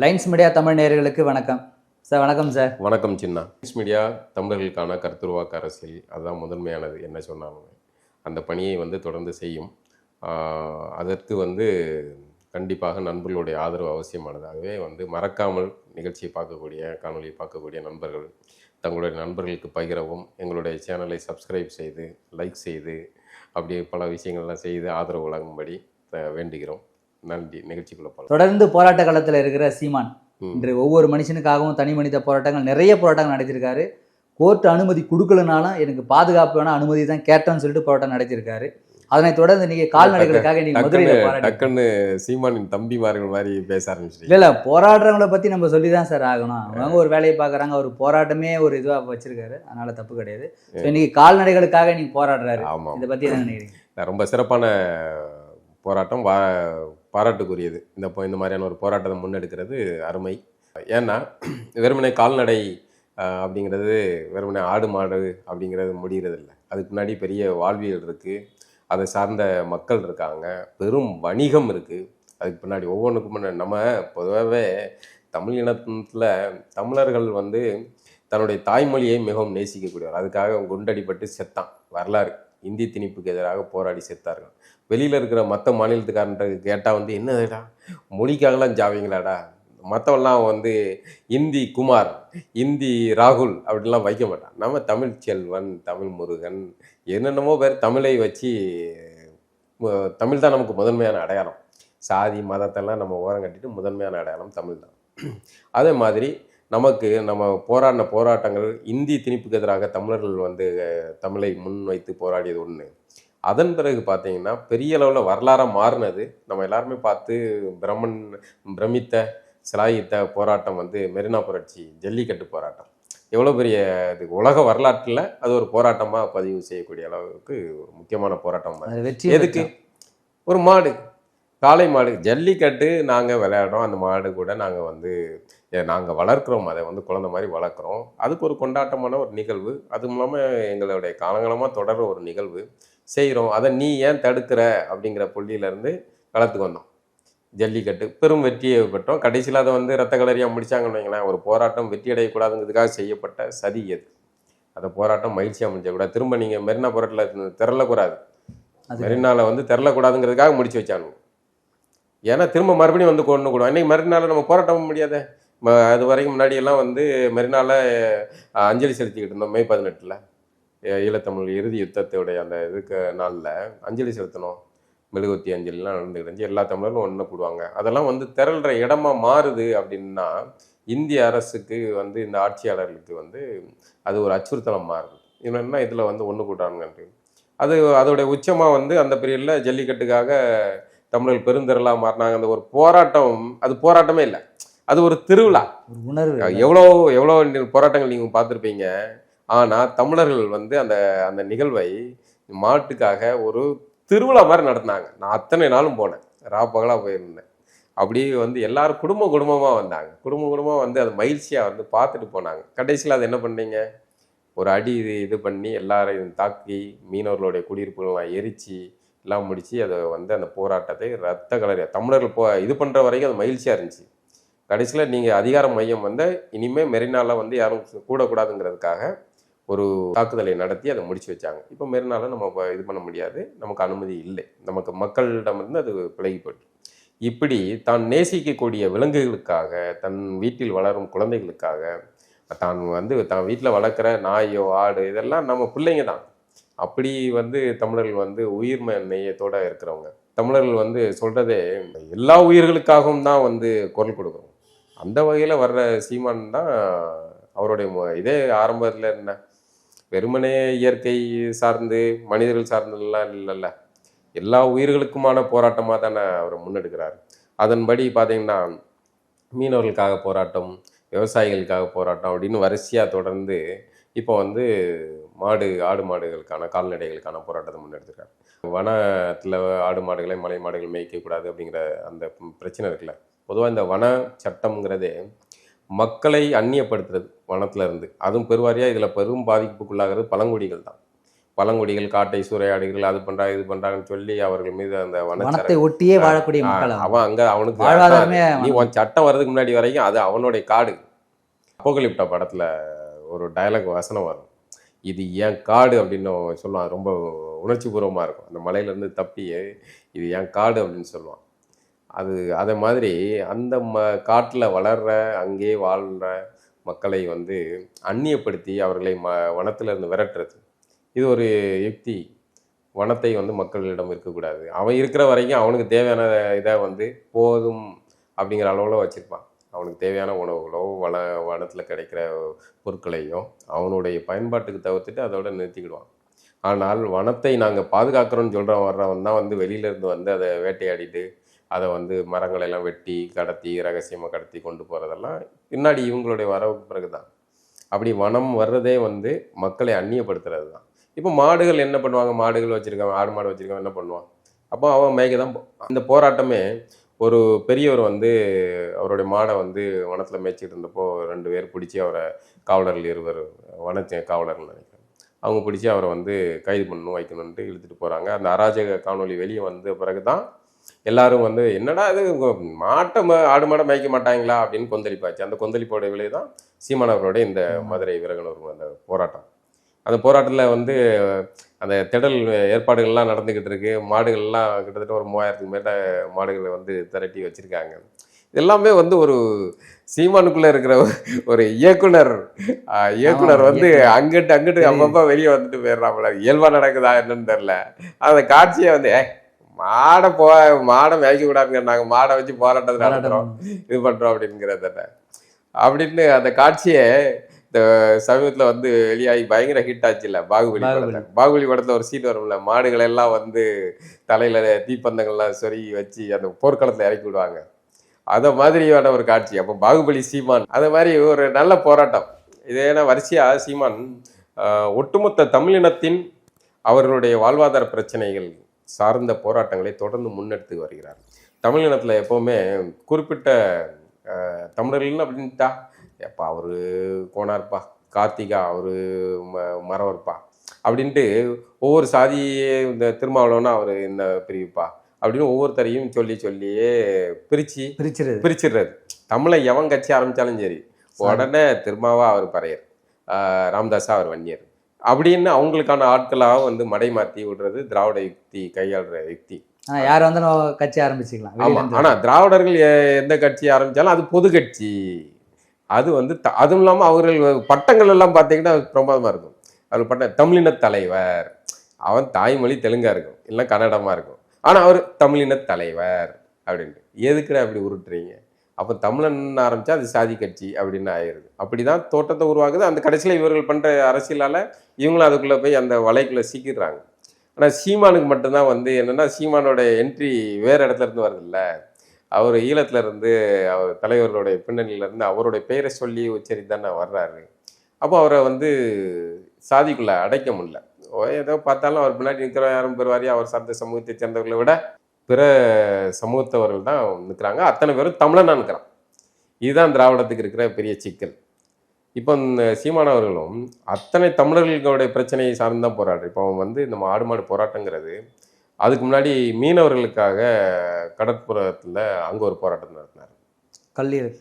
Lines media Tamil நேயர்களுக்கு வணக்கம் sir. வணக்கம் சார். வணக்கம் சின்னா. லைன்ஸ் மீடியா தமிழர்களுக்கான கருத்துருவாக்க அரசியல் அதுதான் முதன்மையானது. என்ன சொன்னாலும் அந்த பணியை தொடர்ந்து செய்யும். அதற்கு கண்டிப்பாக நண்பர்களுடைய ஆதரவு அவசியமானதாகவே மறக்காமல் நிகழ்ச்சியை பார்க்கக்கூடிய காணொலியை பார்க்கக்கூடிய நண்பர்கள் தங்களுடைய நண்பர்களுக்கு பகிரவும், எங்களுடைய சேனலை சப்ஸ்கிரைப் செய்து லைக் செய்து அப்படியே பல விஷயங்கள்லாம் செய்து ஆதரவு வழங்கும்படி வேண்டுகிறோம். நன்றி. நிகழ்ச்சிக்குள்ள போகலாம். தொடர்ந்து போராட்ட காலத்தில் இருக்கிற சீமான் இன்று ஒவ்வொரு மனுஷனுக்காகவும் தனி மனித போராட்டங்கள் நிறைய போராட்டங்கள் நடத்தியிருக்காரு. கோர்ட் அனுமதி கொடுக்கலனாலும் எனக்கு பாதுகாப்பு வேணா அனுமதி தான் கேட்டேன்னு சொல்லிட்டு போராட்டம் நடத்தியிருக்காரு. அதனை தொடர்ந்து நீங்க கால்நடைகளுக்காக நீங்க டக்குன்னு சீமானின் தம்பிமார்கள் மாதிரி பேச ஆரம்பிச்சு. இல்ல போராடுறவங்களை பத்தி நம்ம சொல்லிதான் சார் ஆகணும். அவங்க ஒரு வேலையை பாக்குறாங்க, ஒரு போராட்டமே ஒரு இதுவா வச்சிருக்காரு, அதனால தப்பு கிடையாது. இன்னைக்கு கால்நடைகளுக்காக நீங்க போராடுறாரு. இதை பத்தி என்ன நினைக்கிறீங்க? ரொம்ப சிறப்பான போராட்டம், பாராட்டுக்குரியது. இந்த மாதிரியான ஒரு போராட்டத்தை முன்னெடுக்கிறது அருமை. ஏன்னா வெறுமனை கால்நடை அப்படிங்கிறது வெறுமனை ஆடு மாடு அப்படிங்கிறது முடிகிறது இல்லை. அதுக்கு முன்னாடி பெரிய வாழ்வியல் இருக்குது, அதை சார்ந்த மக்கள் இருக்காங்க, பெரும் வணிகம் இருக்குது அதுக்கு பின்னாடி. ஒவ்வொன்றுக்கும் முன்னாடி நம்ம பொதுவாகவே தமிழ் இனத்தில் தமிழர்கள் தன்னுடைய தாய்மொழியை மிகவும் நேசிக்கக்கூடியவர். அதுக்காக குண்டடிப்பட்டு செத்தான் வரலாறு. இந்தி திணிப்புக்கு எதிராக போராடி செத்தார்கள். வெளியில் இருக்கிற மற்ற மாநிலத்துக்காரன்ட்ட கேட்டால் என்னடா மொழிக்காகலாம் ஜாவீங்களாடா, மற்றவெல்லாம் இந்தி குமார், இந்தி ராகுல் அப்படின்லாம் வைக்க மாட்டான். நம்ம தமிழ் செல்வன், தமிழ் முருகன், என்னென்னமோ பேர் தமிழை வச்சு, தமிழ் தான் நமக்கு முதன்மையான அடையாளம். சாதி மதத்தெல்லாம் நம்ம ஓரம் கட்டிட்டு முதன்மையான அடையாளம் தமிழ் தான். அதே மாதிரி நம்ம போராடின போராட்டங்கள், இந்தி திணிப்புக்கு எதிராக தமிழர்கள் தமிழை முன் வைத்து போராடியது ஒன்று. அதன் பிறகு பார்த்தீங்கன்னா பெரிய அளவில் வரலாறாக மாறினது நம்ம எல்லாருமே பார்த்து பிரமித்த சிலாயித்த போராட்டம் மெரினா புரட்சி, ஜல்லிக்கட்டு போராட்டம். எவ்வளோ பெரிய இது, உலக வரலாற்றில் அது ஒரு போராட்டமாக பதிவு செய்யக்கூடிய அளவுக்கு ஒரு முக்கியமான போராட்டம். எதுக்கு? ஒரு மாடு, காளை மாடு ஜல்லிக்கட்டு நாங்கள் விளையாடுறோம், அந்த மாடு கூட நாங்கள் வளர்க்குறோம், அதை குழந்தை மாதிரி வளர்க்குறோம். அதுக்கு ஒரு கொண்டாட்டமான ஒரு நிகழ்வு, அது மூலமாக எங்களுடைய காலங்காலமாக தொடர்ற ஒரு நிகழ்வு செய்கிறோம். அதை நீ ஏன் தடுக்கிற அப்படிங்கிற புள்ளியிலேருந்து களத்துக்கு வந்தோம். ஜல்லிக்கட்டு பெரும் வெற்றியை பெற்றோம். கடைசியில் அதை ரத்த களரியாக முடிச்சாங்கன்னு வைங்களேன். ஒரு போராட்டம் வெற்றி அடையக்கூடாதுங்கிறதுக்காக செய்யப்பட்ட சதி அது. அந்த போராட்டம் மகிழ்ச்சியாக முடிஞ்சக்கூடாது. திரும்ப நீங்கள் மெரினா போராட்டில் திரளக்கூடாது, மெரினாவில் திரளக்கூடாதுங்கிறதுக்காக முடிச்சு வச்சாங்க. ஏன்னா திரும்ப மறுபடியும் கொண்டு கூடும். இன்றைக்கி மெரினாவில் நம்ம போராட்டம் முடியாத. அது வரைக்கும் முன்னாடியெல்லாம் மெரினாவில் அஞ்சலி செலுத்திக்கிட்டு இருந்தோம். மே 18 ஈழத்தமிழ் இறுதி யுத்தத்தோடைய அந்த இதுக்கு நாளில் அஞ்சலி செலுத்தணும், மெழுகுவர்த்தி அஞ்சலிலாம் நடந்துக்கிட்டு இருந்துச்சு. எல்லா தமிழர்களும் ஒன்று போடுவாங்க. அதெல்லாம் திரள்ற இடமா மாறுது அப்படின்னா இந்திய அரசுக்கு இந்த ஆட்சியாளர்களுக்கு அது ஒரு அச்சுறுத்தலம் மாறுது. என்னென்னா இதில் ஒன்று கூட்டானுங்கன்ட்டு அதோடைய உச்சமாக அந்த பீரியடில் ஜல்லிக்கட்டுக்காக தமிழர்கள் பெருந்திரளாக மாறினாங்க. அந்த ஒரு போராட்டம், அது போராட்டமே இல்லை, அது ஒரு திருவிழா, உணர்வு. எவ்வளோ போராட்டங்கள் நீங்கள் பார்த்துருப்பீங்க. ஆனால் தமிழர்கள் அந்த அந்த நிகழ்வை மாட்டுக்காக ஒரு திருவிழா மாதிரி நடத்தினாங்க. நான் அத்தனை நாளும் போனேன், பகலாக போயிருந்தேன். அப்படியே எல்லாரும் குடும்பமாக வந்தாங்க. குடும்பமாக அது மகிழ்ச்சியாக பார்த்துட்டு போனாங்க. கடைசியில் அது என்ன பண்ணீங்க, ஒரு அடி இது பண்ணி எல்லாரையும் தாக்கி மீனவர்களுடைய குடியிருப்புகள்லாம் எரித்து எல்லாம் முடித்து அதை அந்த போராட்டத்தை ரத்த கலரியாக தமிழர்கள் இது பண்ணுற வரைக்கும் அது மகிழ்ச்சியாக இருந்துச்சு. கடைசியில் நீங்கள் அதிகார மையம் இனிமேல் மெரினாவில் யாரும் கூடக்கூடாதுங்கிறதுக்காக ஒரு தாக்குதலை நடத்தி அதை முடிச்சு வச்சாங்க. இப்போ மெரினாவில் நம்ம இது பண்ண முடியாது, நமக்கு அனுமதி இல்லை, நமக்கு மக்களிடமிருந்து அது விலகி போயிட்டு. இப்படி தான் நேசிக்கக்கூடிய விலங்குகளுக்காக, தன் வீட்டில் வளரும் குழந்தைகளுக்காக, தான் தான் வீட்டில் வளர்க்குற நாயோ ஆடு இதெல்லாம் நம்ம பிள்ளைங்க தான். அப்படி தமிழர்கள் உயிர்மை நேயத்தோடு இருக்கிறவங்க. தமிழர்கள் சொல்கிறதே எல்லா உயிர்களுக்காகவும் தான் குரல் கொடுக்குறோம். அந்த வகையில் வர்ற சீமான் தான் அவருடைய இதே ஆரம்பத்தில் என்ன வெறுமனே இயற்கை சார்ந்து மனிதர்கள் சார்ந்தெல்லாம் இல்லைல்ல, எல்லா உயிர்களுக்குமான போராட்டமாக தானே அவர் முன்னெடுக்கிறார். அதன்படி பார்த்தீங்கன்னா மீனவர்களுக்காக போராட்டம், விவசாயிகளுக்காக போராட்டம் அப்படின்னு வரிசையாக தொடர்ந்து இப்போ ஆடு மாடுகளுக்கான கால்நடைகளுக்கான போராட்டத்தை முன்னெடுத்துருக்காரு. வனத்தில் ஆடு மாடுகளை மலை மாடுகள் மேய்க்கக்கூடாது அப்படிங்கிற அந்த பிரச்சனை இருக்குல்ல. பொதுவாக இந்த வன சட்டம்ங்கிறதே மக்களை அந்நியப்படுத்துறது வனத்தில் இருந்து. அதுவும் பெருவாரியாக இதில் பெரும் பாதிப்புக்குள்ளாகிறது பழங்குடிகள் தான். பழங்குடிகள் காட்டை சூறையாடுகள் அது பண்றாங்க இது பண்றாங்கன்னு சொல்லி அவர்கள் மீது அந்த வனத்தை ஒட்டியே வாழக்கூடிய மக்கள் அவன் அங்க அவனுக்கு வாழ்வாதாரமே நீ உன் சட்டம் வர்றதுக்கு முன்னாடி வரைக்கும் அது அவனுடைய காடு. அப்போகலிப்டா படத்துல ஒரு டயலாக் வசனம் வரும், இது என் காடு அப்படின்னு சொல்லுவான். ரொம்ப உணர்ச்சி பூர்வமாக இருக்கும். அந்த மலையிலேருந்து தப்பி இது என் காடு அப்படின்னு சொல்லுவான். அதை மாதிரி அந்த காட்டில் வளர்கிற அங்கே வாழ்கிற மக்களை வந்து அந்நியப்படுத்தி அவர்களை வனத்திலிருந்து விரட்டுறது இது ஒரு யுக்தி. வனத்தை வந்து மக்களிடம் இருக்கக்கூடாது. அவன் இருக்கிற வரைக்கும் அவனுக்கு தேவையான இதை வந்து போதும் அப்படிங்கிற அளவில் வச்சுருப்பான். அவனுக்கு தேவையான உணவுகளோ வனத்தில் கிடைக்கிற பொருட்களையோ அவனுடைய பயன்பாட்டுக்கு தவிர்த்துட்டு அதோட நிறுத்திக்கிடுவான். ஆனால் வனத்தை நாங்கள் பாதுகாக்கிறோன்னு வர்றவன் தான் வந்து வெளியிலேருந்து வந்து அதை வேட்டையாடிட்டு அதை வந்து மரங்களெல்லாம் வெட்டி கடத்தி ரகசியமாக கடத்தி கொண்டு போகிறதெல்லாம் பின்னாடி இவங்களுடைய வரவுக்கு பிறகு தான். அப்படி வனம் வர்றதே வந்து மக்களை அந்நியப்படுத்துறது தான். இப்போ மாடுகள் என்ன பண்ணுவாங்க, மாடுகள் வச்சுருக்காங்க, ஆடு மாடு வச்சுருக்காங்க, என்ன பண்ணுவான், அப்போ அவன் மேய்க்க தான். அந்த போராட்டமே ஒரு பெரியவர் வந்து அவருடைய மாடை வந்து வனத்தில் மேய்ச்சிட்டு இருந்தப்போ 2 பேர் பிடிச்சி அவரை காவலர்கள் 2 வனத்தை காவலர்கள் நினைக்கிறேன், அவங்க பிடிச்சி அவரை வந்து கைது பண்ணணும் வைக்கணுன்ட்டு இழுத்துட்டு போகிறாங்க. அந்த அராஜக காணொலி வெளியே வந்த பிறகு தான் எல்லாரும் வந்து என்னடா இது மாட்டை ஆடு மாடை மேய்க்க மாட்டாங்களா அப்படின்னு கொந்தளிப்பாச்சு. அந்த கொந்தளிப்போட விலை தான் சீமானவர்களுடைய இந்த மதுரை விரகனூர் அந்த போராட்டம். அந்த போராட்டத்தில் வந்து அந்த திடல் ஏற்பாடுகள்லாம் நடந்துக்கிட்டு இருக்கு. மாடுகள்லாம் கிட்டத்தட்ட ஒரு 3000க்கு மேலே மாடுகளை வந்து திரட்டி வச்சுருக்காங்க. எல்லாமே வந்து ஒரு சீமானுக்குள்ளே இருக்கிற ஒரு இயக்குனர் வந்து அங்கிட்டு அப்பப்போ வெளியே வந்துட்டு போயிடுறாங்களா, இயல்பாக நடக்குதா என்னன்னு தெரில. அந்த காட்சியை வந்து மாடை மேய்க்க கூடாதுங்க, நாங்கள் மாடை வச்சு போராட்டத்தை நடத்துகிறோம் இது பண்ணுறோம் அப்படிங்கிறத அப்படின்னு அந்த காட்சியை இந்த சமீபத்தில் வந்து வெளியாகி பயங்கர ஹிட் ஆச்சு இல்லை பாகுபலி படத்தில் ஒரு சீன் வரும்ல, மாடுகள் எல்லாம் வந்து தலையில் தீப்பந்தங்கள்லாம் சொருகி வச்சு அந்த போர்க்களத்தில் இறக்கி விடுவாங்க. அதை மாதிரியான ஒரு காட்சி. அப்போ பாகுபலி சீமான் அதை மாதிரி ஒரு நல்ல போராட்டம் இது. ஏன்னா வரிசையாக சீமான் ஒட்டுமொத்த தமிழினத்தின் அவர்களுடைய வாழ்வாதார பிரச்சனைகள் சார்ந்த போராட்டங்களை தொடர்ந்து முன்னெடுத்து வருகிறார். தமிழினத்தில் எப்போவுமே குறிப்பிட்ட தமிழர்கள்னு அப்படின்ட்டா எப்பா அவரு கோனார்ப்பா, கார்த்திகா அவரு மறவர்ப்பா அப்படின்ட்டு ஒவ்வொரு சாதியே இந்த திருமாவளவனா அவர் இந்த பிரிவுப்பா அப்படின்னு ஒவ்வொருத்தரையும் சொல்லியே பிரிச்சிடுறது. தமிழை எவன் கட்சி ஆரம்பித்தாலும் சரி உடனே திருமாவா அவர் பறையர், ராமதாஸா அவர் வன்னியர் அப்படின்னு அவங்களுக்கான ஆட்களாக வந்து மடை மாற்றி விடுறது திராவிட யுக்தி, கையாளுற யுக்தி. யார் வந்து கட்சி ஆரம்பிச்சுக்கலாம். ஆமாம், ஆனால் திராவிடர்கள் எந்த கட்சி ஆரம்பித்தாலும் அது பொது கட்சி. அது வந்து அதுவும் இல்லாமல் அவர்கள் பட்டங்கள் எல்லாம் பார்த்தீங்கன்னா பிரமாதமாக இருக்கும். அவர் பட்ட தமிழின தலைவர், அவன் தாய்மொழி தெலுங்கா இருக்கும் இல்லை கன்னடமாக இருக்கும், ஆனால் அவர் தமிழின தலைவர் அப்படின்ட்டு எதுக்குன்னு அப்படி உருட்டுறீங்க. அப்போ தமிழன் ஆரம்பித்தா அது சாதி கட்சி அப்படின்னு ஆயிடுது. அப்படி தான் தோட்டத்தை உருவாக்குது. அந்த கடைசியில் இவர்கள் பண்ணுற அரசியலால் இவங்களும் அதுக்குள்ளே போய் அந்த வலைக்குள்ளே சிக்கிடுறாங்க. ஆனால் சீமானுக்கு மட்டும்தான் வந்து என்னென்னா சீமானோட என்ட்ரி வேறு இடத்துல இருந்து வருதில்ல. அவர் ஈழத்துலேருந்து அவர் தலைவர்களுடைய பின்னணியிலேருந்து அவருடைய பெயரை சொல்லி உச்சரித்து தானே வர்றாரு. அப்போ அவரை வந்து சாதிக்குள்ளே அடைக்க முடியல. ஏதோ பார்த்தாலும் அவர் பின்னாடி நிற்கிற யாரும் பெறுவாரியா அவர் சார்ந்த சமூகத்தை சேர்ந்தவர்களை விட பிற சமூகத்தவர்கள் தான் நிற்கிறாங்க. அத்தனை பேரும் தமிழனாக நிற்கிறான். இதுதான் திராவிடத்துக்கு இருக்கிற பெரிய சிக்கல். இப்போ இந்த சீமானவர்களும் அத்தனை தமிழர்களுடைய பிரச்சனையை சார்ந்து தான் போராடுற. இப்போ அவன் வந்து இந்த ஆடு மாடு போராட்டங்கிறது அதுக்கு முன்னாடி மீனவர்களுக்காக கடற்புறத்தில் அங்கே ஒரு போராட்டம் நடத்தினார். கல்லீரல்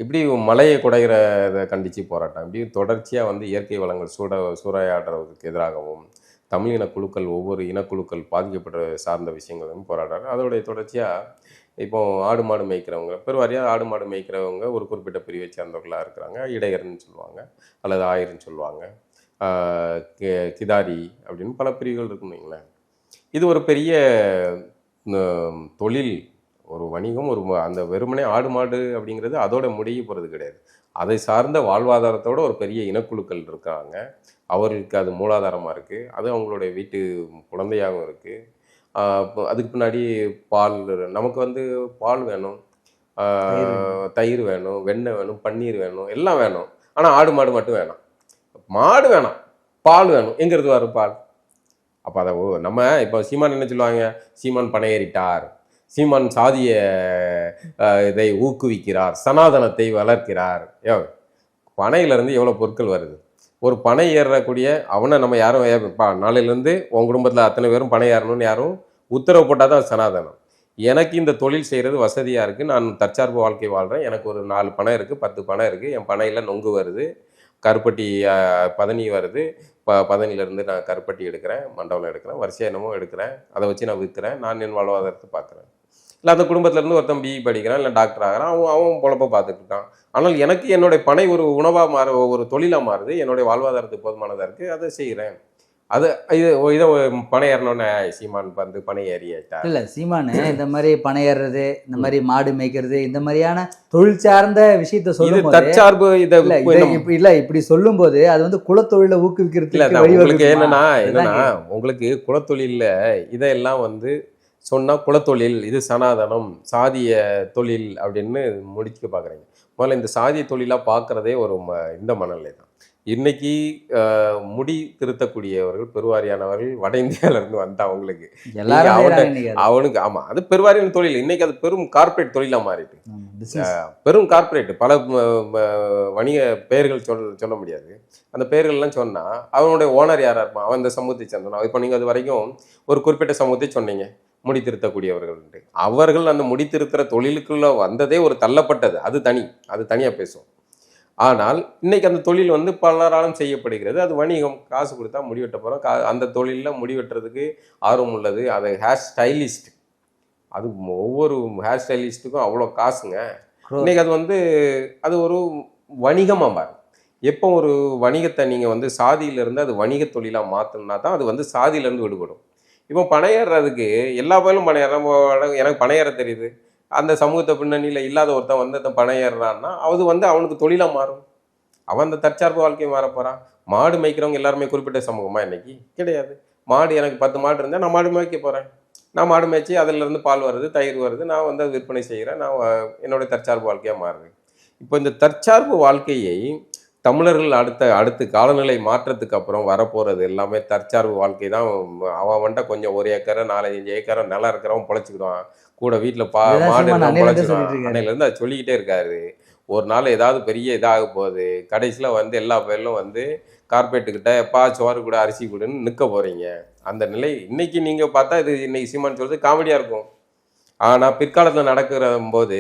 இப்படி மலையை குடைகிறத கண்டித்து போராட்டம். இப்படி தொடர்ச்சியாக வந்து இயற்கை வளங்கள் சூறையாடுறதுக்கு எதிராகவும் தமிழின குழுக்கள் ஒவ்வொரு இனக்குழுக்கள் பாதிக்கப்பட்ட சார்ந்த விஷயங்களும் போராடுறாங்க. அதோடைய தொடர்ச்சியாக இப்போ ஆடு மாடு மேய்க்கிறவங்க பெருவாரியாக ஆடு மாடு மேய்க்கிறவங்க ஒரு குறிப்பிட்ட பிரிவை சேர்ந்தவர்களாக இருக்கிறாங்க. இடையர்ன்னு சொல்லுவாங்க அல்லது ஆயர்ன்னு சொல்லுவாங்க, கிதாரி அப்படின்னு பல பிரிவுகள் இருக்குன்னு வைங்களேன். இது ஒரு பெரிய தொழில், ஒரு வணிகம், ஒரு அந்த வெறுமனே ஆடு மாடு அப்படிங்கிறது அதோட முடிய போகிறது கிடையாது. அதை சார்ந்த வாழ்வாதாரத்தோட ஒரு பெரிய இனக்குழுக்கள் இருக்காங்க. அவர்களுக்கு அது மூலாதாரமாக இருக்குது. அது அவங்களுடைய வீட்டு குழந்தையாகவும் இருக்குது. அதுக்கு பின்னாடி பால், நமக்கு வந்து பால் வேணும், தயிர் வேணும், வெண்ணெய் வேணும், பன்னீர் வேணும், எல்லாம் வேணும். ஆனால் ஆடு மாடு மட்டும் வேணாம். மாடு வேணாம், பால் வேணும். எங்கிறது வரும் பால்? அப்போ அதை நம்ம இப்போ சீமான் என்ன சொல்லுவாங்க, சீமான் பணையேறிட்டார், சீமான் சாதிய இதை ஊக்குவிக்கிறார், சனாதனத்தை வளர்க்கிறார். பனையிலேருந்து எவ்வளோ பொருட்கள் வருது? ஒரு பனை ஏறக்கூடிய அவனை நம்ம யாரும் நாளையிலேருந்து உன் குடும்பத்தில் அத்தனை பேரும் பனை ஏறணும்னு யாரும் உத்தரவு போட்டால் தான் சனாதனம். எனக்கு இந்த தொழில் செய்கிறது வசதியாக இருக்குது, நான் தற்சார்பு வாழ்க்கை வாழ்கிறேன், எனக்கு ஒரு 4 பனை இருக்குது, 10 பனை இருக்குது, என் பனையில் நொங்கு வருது, கருப்பட்டி பதனி வருது, பதனியிலேருந்து நான் கருப்பட்டி எடுக்கிறேன், மண்டபம் எடுக்கிறேன், வரிசையாக என்னமோ எடுக்கிறேன், அதை வச்சு நான் விற்கிறேன், நான் என் வாழ்வாதாரத்தை பார்க்குறேன். இல்லை அந்த குடும்பத்திலேருந்து ஒருத்தன் பிஇ படிக்கிறான், இல்லை டாக்டர் ஆகிறான், அவன் பொழப்ப பார்த்துட்டு இருக்கான். ஆனால் எனக்கு என்னுடைய பனை ஒரு உணவாக ஒரு தொழிலாக மாறுது, என்னுடைய வாழ்வாதாரத்துக்கு போதுமானதாக இருக்குது, அதை செய்கிறேன். அது இதை பனை ஏறணுன்னு சீமான் வந்து பனை ஏறிட்டா இல்லை சீமானு இந்த மாதிரி பனை ஏறுறது, இந்த மாதிரி மாடு மேய்க்கிறது, இந்த மாதிரியான தொழில் சார்ந்த விஷயத்த சொல்லும் தற்சார்பு இப்படி சொல்லும் போது அது வந்து குலத்தொழிலை ஊக்குவிக்கிறதுக்கு உங்களுக்கு என்னன்னா உங்களுக்கு குலத்தொழில இதெல்லாம் வந்து சொன்னா குலத்தொழில் இது சனாதனம் சாதிய தொழில் அப்படின்னு முடிக்க பாக்குறீங்க. முதல்ல இந்த சாதிய தொழிலா பார்க்கறதே ஒரு இந்த மனநிலை தான். இன்னைக்கு முடி திருத்தக்கூடியவர்கள் பெருவாரியானவர்கள் வட இந்தியாவில இருந்து வந்தா அவங்களுக்கு அவனுக்கு ஆமா அது பெருவாரியான தொழில். இன்னைக்கு அது பெரும் கார்பரேட் தொழிலா மாறிட்டு, பெரும் கார்பரேட். பல வணிக பெயர்கள் சொல்ல முடியாது. அந்த பெயர்கள்லாம் சொன்னா அவனுடைய ஓனர் யாரா இருப்பான், அவன் இந்த சமூகத்தை சேர்ந்தனா. இப்போ நீங்க அது வரைக்கும் ஒரு குறிப்பிட்ட சமூகத்தை சொன்னீங்க முடி திருத்தக்கூடியவர்கள். அவர்கள் அந்த முடி திருத்துற தொழிலுக்குள்ள வந்ததே ஒரு தள்ளப்பட்டது, அது தனியா பேசும். ஆனால் இன்னைக்கு அந்த தொழில் வந்து பலராலும் செய்யப்படுகிறது. அது வணிகம், காசு கொடுத்தா முடிவெட்ட போகிறோம். அந்த தொழிலில் முடிவெட்டுறதுக்கு ஆர்வம் உள்ளது. அது ஹேர் ஸ்டைலிஸ்ட், அது ஒவ்வொரு ஹேர் ஸ்டைலிஸ்ட்டுக்கும் அவ்வளோ காசுங்க. இன்னைக்கு அது வந்து அது ஒரு வணிகமாக மாறும். எப்போ ஒரு வணிகத்தை நீங்கள் வந்து சாதியிலேருந்து அது வணிக தொழிலாக மாற்றணும்னா தான் அது வந்து சாதியிலேருந்து விடுபடும். இப்போ பணையேறதுக்கு எல்லா பேரும் பணையேறோம். எனக்கு பணையேற தெரியுது, அந்த சமூகத்தை பின்னணியில் இல்லாத ஒருத்தன் வந்து அந்த பணம் ஏறுறான்னா அது வந்து அவனுக்கு தொழிலாக மாறும். அவன் அந்த தற்சார்பு வாழ்க்கையை மாற போகிறான். மாடு மேய்க்கிறவங்க எல்லாருமே குறிப்பிட்ட சமூகமா இன்னைக்கு கிடையாது. மாடு எனக்கு 10 மாடு இருந்தால் நான் மாடு மேய்க்க போகிறேன். நான் மாடு மேய்ச்சி அதிலிருந்து பால் வருது, தயிர் வருது, நான் வந்து விற்பனை செய்கிறேன். நான் என்னுடைய தற்சார்பு வாழ்க்கையாக மாறுது. இப்போ இந்த தற்சார்பு வாழ்க்கையை தமிழர்கள் அடுத்து காலநிலை மாற்றத்துக்கு அப்புறம் வரப்போகிறது எல்லாமே தற்சார்பு வாழ்க்கை தான். அவன் வந்துட்ட கொஞ்சம் 1 ஏக்கரை 4-5 ஏக்கரை நிலம் இருக்கிறவன் பொழைச்சிக்கிடுவான். கூட வீட்டில் மாடு அன்னையிலேருந்து அது சொல்லிக்கிட்டே இருக்காரு. ஒரு நாள் ஏதாவது பெரிய இதாக போகுது, கடைசியில் வந்து எல்லா பேர்லும் வந்து கார்பரேட்டுக்கிட்ட சோறு கூட அரிசி கூடன்னு நிற்க போகிறீங்க. அந்த நிலை இன்னைக்கு நீங்கள் பார்த்தா இது இன்னைக்கு சீமான் சொல்கிறது காமெடியாக இருக்கும். ஆனால் பிற்காலத்தில் நடக்கிற போது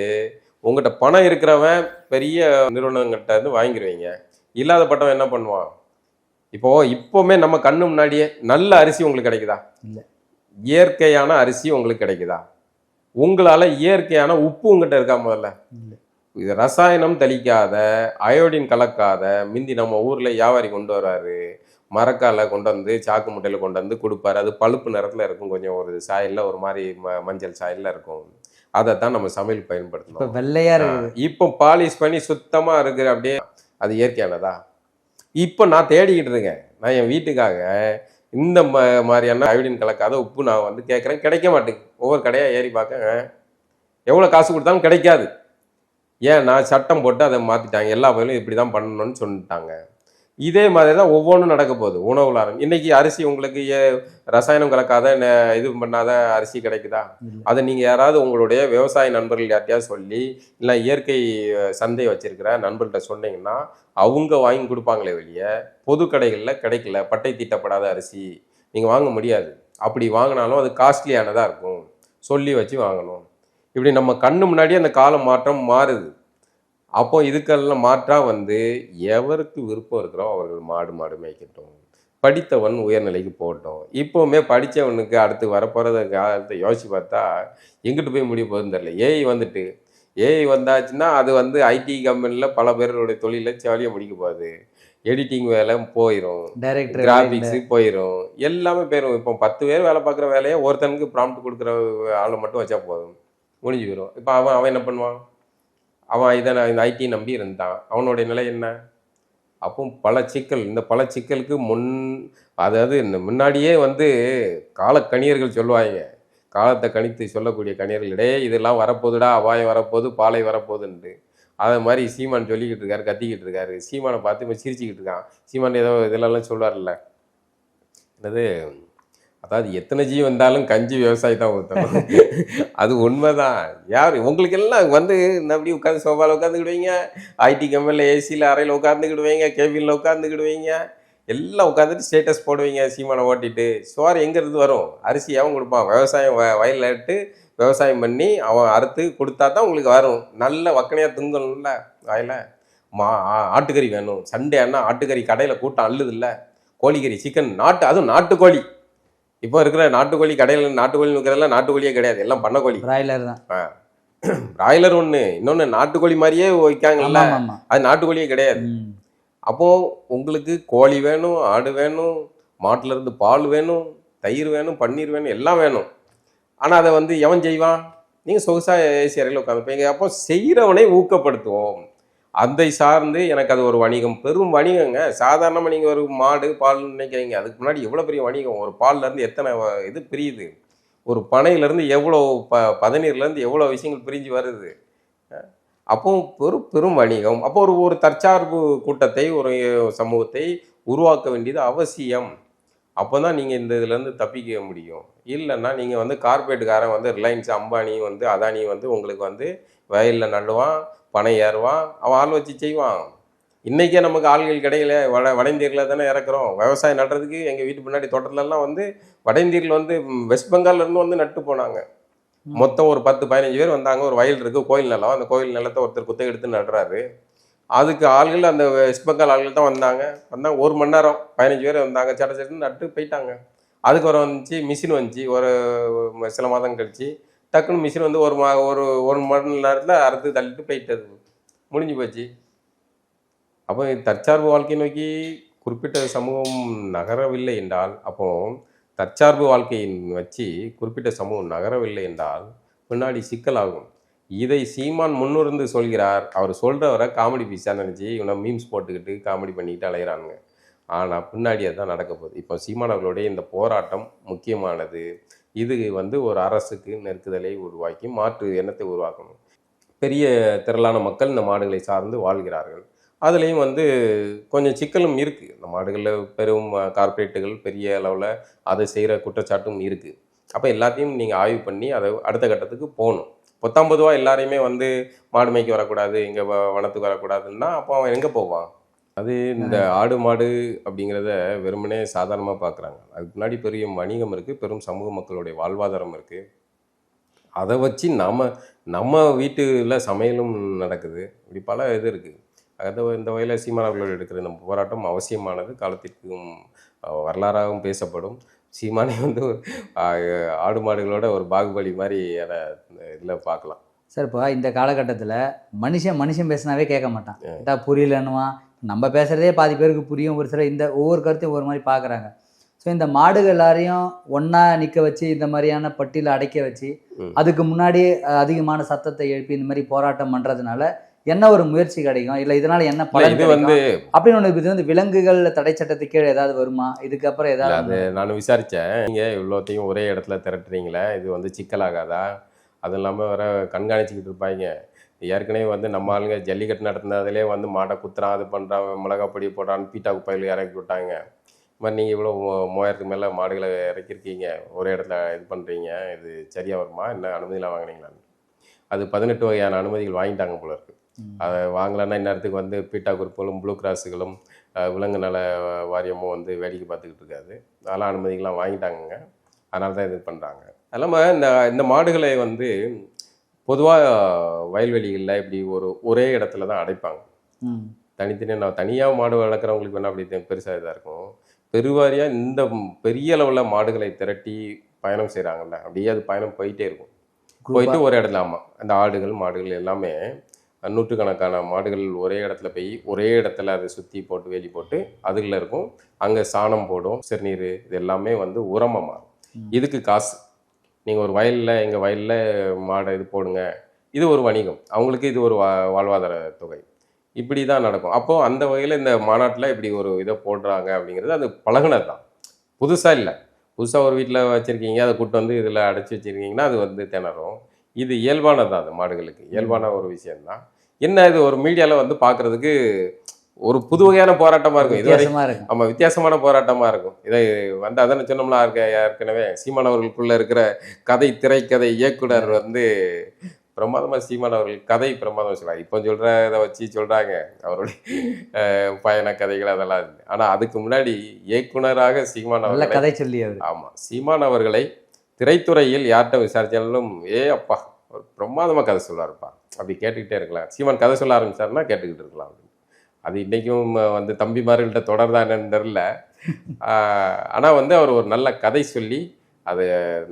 உங்கள்கிட்ட பணம் இருக்கிறவன் பெரிய நிறுவனங்கள்கிட்ட இருந்து வாங்கிடுவீங்க. இல்லாதப்பட்டவன் என்ன பண்ணுவான்? இப்போவுமே நம்ம கண்ணு முன்னாடியே நல்ல அரிசி உங்களுக்கு கிடைக்குதா? இல்லை. இயற்கையான அரிசி உங்களுக்கு கிடைக்குதா? உங்களால் இயற்கையான உப்பு உங்ககிட்ட இருக்கா? முதல்ல இது ரசாயனம் தெளிக்காத, அயோடின் கலக்காத. மிந்தி நம்ம ஊரில் வியாபாரி கொண்டு வர்றாரு, மரக்கால கொண்டு வந்து சாக்கு முட்டையில் கொண்டு வந்து கொடுப்பாரு. அது பழுப்பு நிறத்தில் இருக்கும், கொஞ்சம் ஒரு சாயலில் ஒரு மாதிரி மஞ்சள் சாயலில் இருக்கும். அதைத்தான் நம்ம சமையல் பயன்படுத்தணும். வெள்ளையா இருக்கு. இப்போ பாலிஷ் பண்ணி சுத்தமாக இருக்குது. அப்படியே அது இயற்கையானதா? இப்போ நான் தேடிக்கிட்டு இருக்கேன். நான் என் வீட்டுக்காக இந்த மாதிரியான அயோடின் கலக்காத உப்பு நான் வந்து கேட்குறேன், கிடைக்க மாட்டேங்குது. ஒவ்வொரு கடையாக ஏறி பார்க்க எவ்வளோ காசு கொடுத்தாலும் கிடைக்காது. ஏன் நான் சட்டம் போட்டு அதை மாற்றிட்டாங்க, எல்லா பயிலும் இப்படி தான் பண்ணணும்னு சொல்லிட்டாங்க. இதே மாதிரி தான் ஒவ்வொன்றும் நடக்க போகுது. உணவுல இன்னைக்கு அரிசி உங்களுக்கு ரசாயனம் கலக்காத இது பண்ணாத அரிசி கிடைக்குதா? அதை நீங்கள் யாராவது உங்களுடைய விவசாய நண்பர்கள் யார்ட்டையாவது சொல்லி, இல்லை இயற்கை சந்தை வச்சிருக்கிற நண்பர்கள்ட்ட சொன்னீங்கன்னா அவங்க வாங்கி கொடுப்பாங்களே வெளியே. பொது கடைகளில் கிடைக்கல, பட்டை தீட்டப்படாத அரிசி நீங்கள் வாங்க முடியாது. அப்படி வாங்கினாலும் அது காஸ்ட்லியானதாக இருக்கும், சொல்லி வச்சு வாங்கணும். இப்படி நம்ம கண்ணு முன்னாடியே அந்த கால மாற்றம் மாறுது. அப்போ இதுக்கெல்லாம் மாற்றா வந்து எவருக்கு விருப்பம் இருக்கிறோம் அவர்கள் மாடு மேய்க்கட்டும், படித்தவன் உயர்நிலைக்கு போகட்டும். இப்போவுமே படித்தவனுக்கு அடுத்து வரப்போகிறத காலத்தை யோசிச்சு பார்த்தா எங்கிட்டு போய் முடிய போகுதுன்னு தெரியல. ஏஐ வந்தாச்சுன்னா அது வந்து ஐடி கம்பெனியில் பல பேருடைய தொழிலை சேவலியாக முடிக்க போகுது. எடிட்டிங் வேலை போயிடும், கிராஃபிக்ஸு போயிடும், எல்லாமே போயிடும். இப்போ 10 பேர் வேலை பார்க்குற வேலையை ஒருத்தனுக்கு ப்ராம்ப்ட் கொடுக்குற ஆளை மட்டும் வச்சா போதும், முடிஞ்சு போயிடும். இப்போ அவன் என்ன பண்ணுவான்? அவன் இந்த ஐடி நம்பி இருந்தான், அவனுடைய நிலை என்ன? அப்போ பல சிக்கலுக்கு அதாவது முன்னாடியே வந்து காலக்கணியர்கள் சொல்லுவாங்க, காலத்தை கணித்து சொல்லக்கூடிய கணியர்களிடையே இதெல்லாம் வரப்போகுதுடா, அபாயம் வரப்போகுது, பாலை வரப்போகுதுன்ட்டு. அதை மாதிரி சீமான் சொல்லிக்கிட்டு இருக்காரு, கத்திக்கிட்டு இருக்காரு. சீமானை பார்த்து இப்போ சிரிச்சுக்கிட்டு இருக்கான். சீமான் ஏதோ இதெல்லாம் சொல்லுவார்ல, என்னது அதாவது எத்தனை ஜி வந்தாலும் கஞ்சி விவசாயி தான் ஊற்றணும். அது உண்மைதான். யார் உங்களுக்கு எல்லாம் வந்து அப்படி உட்காந்து சோஃபாவில் உட்காந்துக்கிடுவீங்க, ஐடி கம்பெனியில் ஏசியில் அறையில் உட்காந்துக்கிடுவீங்க, கேபினில் உட்காந்துக்கிடுவீங்க, எல்லாம் உட்காந்துட்டு ஸ்டேட்டஸ் போடுவீங்க சீமானை ஓட்டிட்டு. சோறு எங்கேருந்து வரும்? அரிசி எவன் கொடுப்பான்? விவசாயம் வயலில் இட்டு விவசாயம் பண்ணி அவன் அறுத்து கொடுத்தா தான் உங்களுக்கு வரும். நல்ல வக்கனையாக துங்கணும்ல வாயில். ஆட்டுக்கறி வேணும். சண்டே ஆனால் ஆட்டுக்கறி கடையில் கூட்டம் அள்ளுது இல்லை. கோழிக்கறி, சிக்கன், அதுவும் நாட்டுக்கோழி. இப்போ இருக்கிற நாட்டுக்கோழி கடையில் நாட்டுக்கோழி இருக்கிறதெல்லாம் நாட்டுக்கோழியே கிடையாது, எல்லாம் பண்ணக்கோழி. பிராய்லர் தான். பிராய்லர் ஒன்று, இன்னொன்று நாட்டுக்கோழி மாதிரியே வைக்காங்கல்ல, அது நாட்டுக்கோழியே கிடையாது. அப்போது உங்களுக்கு கோழி வேணும், ஆடு வேணும், மாட்டிலேருந்து பால் வேணும், தயிர் வேணும், பன்னீர் வேணும், எல்லாம் வேணும். ஆனால் அதை வந்து எவன் செய்வான்? நீங்கள் சொகுசாக ஏசி அறையில் உட்காந்துப்பீங்க. அப்போ செய்கிறவனை ஊக்கப்படுத்துவோம். அதை சார்ந்து எனக்கு அது ஒரு வணிகம், பெரும் வணிகங்க. சாதாரணமாக நீங்கள் ஒரு மாடு பால்னு நினைக்கிறீங்க, அதுக்கு முன்னாடி எவ்வளோ பெரிய வணிகம். ஒரு பால்லேருந்து எத்தனை இது பிரியுது, ஒரு பனையிலேருந்து எவ்வளோ பதநீர்லேருந்து எவ்வளோ விஷயங்கள் பிரிஞ்சு வருது. அப்போ பெரும் வணிகம். அப்போ ஒரு தற்சார்பு கூட்டத்தை, ஒரு சமூகத்தை உருவாக்க வேண்டியது அவசியம். அப்போ தான் நீங்கள் இந்த இதுலேருந்து தப்பிக்க முடியும். இல்லைன்னா நீங்கள் வந்து கார்பரேட்டுக்காரன் வந்து ரிலையன்ஸ், அம்பானி வந்து அதானி வந்து உங்களுக்கு வந்து வயலில் நடுவான், பனை ஏறுவான், அவன் ஆள் வச்சு செய்வான். இன்றைக்கே நமக்கு ஆள்கள் கிடையில. வட இந்தியர்களில் தானே இறக்குறோம். விவசாயம் நடுறதுக்கு எங்கள் வீட்டு முன்னாடி தோட்டத்துலலாம் வந்து வட இந்தியர்கள் வந்து வெஸ்ட் பெங்கால்லேருந்து வந்து நட்டு போனாங்க. மொத்தம் ஒரு 10-15 பேர் வந்தாங்க. ஒரு வயல் இருக்குது, கோயில் நிலம். அந்த கோயில் நிலத்தை ஒருத்தர் குத்தகை எடுத்து நடுறாரு. அதுக்கு ஆள்கள் அந்த வெஸ்ட் பெங்கால் ஆள்கள் தான் வந்தாங்க. 1 மணி நேரம் 15 பேர் வந்தாங்க, சட்டன்னு நட்டு போயிட்டாங்க. அதுக்கு ஒரு வந்துச்சு மிஷின் வந்துச்சு. ஒரு சில மாதம் கழிச்சு டக்குன்னு மிஷின் வந்து ஒரு மணி நேரத்தில் அறுத்து தள்ளிட்டு போயிட்டது, முடிஞ்சு போச்சு. அப்போ தற்சார்பு வாழ்க்கை நோக்கி குறிப்பிட்ட சமூகம் நகரவில்லை என்றால், அப்போ தற்சார்பு வாழ்க்கையை வச்சு குறிப்பிட்ட சமூகம் நகரவில்லை என்றால் பின்னாடி சிக்கலாகும். இதை சீமான் முன்னிருந்து சொல்கிறார். அவர் சொல்கிறவரை காமெடி பீஸாக நினச்சி இவனை மீம்ஸ் போட்டுக்கிட்டு காமெடி பண்ணிக்கிட்டு அலைகிறானுங்க. ஆனால் பின்னாடி அதுதான் நடக்க போகுது. இப்போ சீமான் அவர்களுடைய இந்த போராட்டம் முக்கியமானது. இது வந்து ஒரு அரசுக்கு நெருக்குதலை உருவாக்கி மாற்று எண்ணத்தை உருவாக்கணும். பெரிய திரளான மக்கள் இந்த மாடுகளை சார்ந்து வாழ்கிறார்கள். அதுலேயும் வந்து கொஞ்சம் சிக்கலும் இருக்குது. இந்த மாடுகளில் பெரும் கார்ப்பரேட்டுகள் பெரிய அளவில் அதை செய்கிற குற்றச்சாட்டும் இருக்குது. அப்போ எல்லாத்தையும் நீங்கள் ஆய்வு பண்ணி அதை அடுத்த கட்டத்துக்கு போகணும். 19 எல்லாரையுமே வந்து மாடு மேய்க்க வரக்கூடாது, இங்கே வனத்துக்கு வரக்கூடாதுன்னா அப்போ அவன் எங்கே போவான்? அது இந்த ஆடு மாடு அப்படிங்கிறத வெறுமனே சாதாரணமாக பார்க்குறாங்க. அதுக்கு முன்னாடி பெரிய வணிகம் இருக்குது, பெரும் சமூக மக்களுடைய வாழ்வாதாரம் இருக்குது. அதை வச்சு நம்ம வீட்டில் சமையலும் நடக்குது. இப்படி பல இது இருக்குது. அது இந்த வகையில் சீமான் அவர்கள் எடுக்கிற இந்த போராட்டம் அவசியமானது, காலத்திற்கும் வரலாறாகவும் பேசப்படும். சீமானே வந்து ஆடு மாடுகளோட ஒரு பாகுபலி மாதிரி இதில் பார்க்கலாம். சார், இப்போ இந்த காலகட்டத்தில் மனுஷன் பேசினாவே கேட்க மாட்டான். கேட்டால் புரியலன்னுவான். நம்ம பேசுகிறதே பாதி பேருக்கு புரியும். ஒரு சில இந்த ஒவ்வொரு கருத்தையும் ஒரு மாதிரி பார்க்குறாங்க. ஸோ இந்த மாடுகள் எல்லாரையும் ஒன்றா நிற்க வச்சு இந்த மாதிரியான பட்டியலை அடைக்க வச்சு அதுக்கு முன்னாடி அதிகமான சத்தத்தை எழுப்பி இந்த மாதிரி போராட்டம் பண்ணுறதுனால என்ன ஒரு முயற்சி கிடைக்கும், இல்லை இதனால என்ன பலன் இது வந்து அப்படின்னு ஒன்று. இது வந்து விலங்குகள் தடை சட்டத்துக்கு கீழே ஏதாவது வருமா? இதுக்கப்புறம் ஏதாவது? அது நான் விசாரித்தேன். நீங்கள் இவ்வளோத்தையும் ஒரே இடத்துல திரட்டுறீங்களே, இது வந்து சிக்கலாகாதா? அது இல்லாமல் வர கண்காணிச்சிக்கிட்டு இருப்பாங்க. ஏற்கனவே வந்து நம்ம ஆளுங்க ஜல்லிக்கட்டு நடத்துனதுலேயே வந்து மாடை குத்துறான், அது பண்ணுறான், மிளகா பொடி போடுறான்னு பீட்டா குப்பையில் இறக்கி விட்டாங்க. இது மாதிரி நீங்கள் இவ்வளோ 3000க்கு மேலே மாடுகளை இறக்கியிருக்கீங்க, ஒரே இடத்துல இது பண்ணுறீங்க, இது சரியாக வருமா? என்ன அனுமதியெலாம் வாங்கினீங்களான்னு. அது 18 வகையான அனுமதிகள் வாங்கிட்டாங்க போல இருக்குது. அதை வாங்கலைன்னா இந்நேரத்துக்கு வந்து பீட்டா குரூப்புகளும் ப்ளூ கிராஸுகளும் விலங்கு நல வாரியமும் வந்து வேடிக்கை பார்த்துக்கிட்டு இருக்காது. அதெல்லாம் அனுமதிகள்லாம் வாங்கிட்டாங்க. அதனால தான் இது பண்ணுறாங்க. அது இல்லாமல் இந்த மாடுகளை வந்து பொதுவாக வயல்வெளிகளில் இப்படி ஒரே இடத்துல தான் அடைப்பாங்க. தனியாக மாடு வளர்க்குறவங்களுக்கு வேணால் அப்படி பெருசாக இதாக இருக்கும். பெருவாரியாக இந்த பெரிய அளவில் மாடுகளை திரட்டி பயணம் செய்கிறாங்கல்ல, அப்படியே அது பயணம் போயிட்டே இருக்கும். போயிட்டு ஒரு இடத்துல, ஆமாம், அந்த ஆடுகள் மாடுகள் எல்லாமே நூற்றுக்கணக்கான மாடுகள் ஒரே இடத்துல போய் ஒரே இடத்துல அதை சுற்றி போட்டு வேலி போட்டு அதுகளில் இருக்கும். அங்கே சாணம் போடும், சிறுநீர், இது எல்லாமே வந்து உரமாக மாறும். இதுக்கு காசு. நீங்கள் ஒரு வயலில், எங்கள் வயலில் மாடை இது போடுங்க, இது ஒரு வணிகம். அவங்களுக்கு இது ஒரு வாழ்வாதார தொகை. இப்படி தான் நடக்கும். அப்போது அந்த வகையில் இந்த மாநாட்டில் இப்படி ஒரு இதை போடுறாங்க அப்படிங்கிறது அது பழகுனது தான், புதுசாக இல்லை. புதுசாக ஒரு வீட்டில் வச்சுருக்கீங்க, அதை கூட்டு வந்து இதில் அடைச்சி வச்சுருக்கீங்கன்னா அது வந்து திணறும். இது இயல்பானது தான், அது மாடுகளுக்கு இயல்பான ஒரு விஷயந்தான். என்ன இது ஒரு மீடியாவில் வந்து பார்க்குறதுக்கு ஒரு புது வகையான போராட்டமா இருக்கும் இதுவரை. வித்தியாசமா இருக்கும். ஆமா, வித்தியாசமான போராட்டமா இருக்கும். இதை வந்து அதான சொன்னோம்ல ஏற்கனவே சீமான் அவர்களுக்குள்ள இருக்கிற கதை, திரைக்கதை இயக்குனர் வந்து பிரமாதமா சீமான் அவர்கள் கதை பிரமாதமா சொல்றாங்க. இப்போ சொல்ற இதை வச்சு சொல்றாங்க அவருடைய பயண கதைகள் அதெல்லாம் இருக்கு. ஆனா அதுக்கு முன்னாடி இயக்குனராக சீமான் நல்ல அவர்களை, கதை சொல்லி அவர். ஆமா, சீமான் அவர்களை திரைத்துறையில் யார்கிட்ட விசாரிச்சாலும் அப்பா ஒரு பிரமாதமா கதை சொல்லுவாருப்பா, அப்படி கேட்டுக்கிட்டே இருக்கலாம். சீமான் கதை சொல்ல ஆரம்பிச்சாருன்னா கேட்டுக்கிட்டு இருக்கலாம். அது இன்னைக்கும் வந்து தம்பிமார்கள்ட்ட தொடர்தானு தெரில. ஆனால் வந்து அவர் ஒரு நல்ல கதை சொல்லி அதை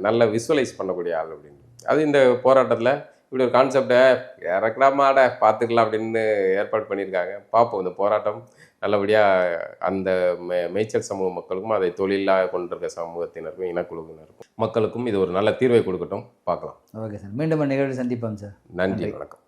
நல்ல விசுவலைஸ் பண்ணக்கூடிய ஆள் அப்படின்னு. அது இந்த போராட்டத்தில் இப்படி ஒரு கான்செப்டை இறக்கலாமாட பார்த்துக்கலாம் அப்படின்னு ஏற்பாடு பண்ணியிருக்காங்க. பார்ப்போம் இந்த போராட்டம் நல்லபடியாக அந்த மேய்ச்சல் சமூக மக்களுக்கும் அதை தொழிலாக கொண்டிருக்க சமூகத்தினருக்கும் இனக்குழுவினருக்கும் மக்களுக்கும் இது ஒரு நல்ல தீர்வை கொடுக்கட்டும். பார்க்கலாம். ஓகே சார், மீண்டும் நிகழ்வு சந்திப்போம் சார். நன்றி, வணக்கம்.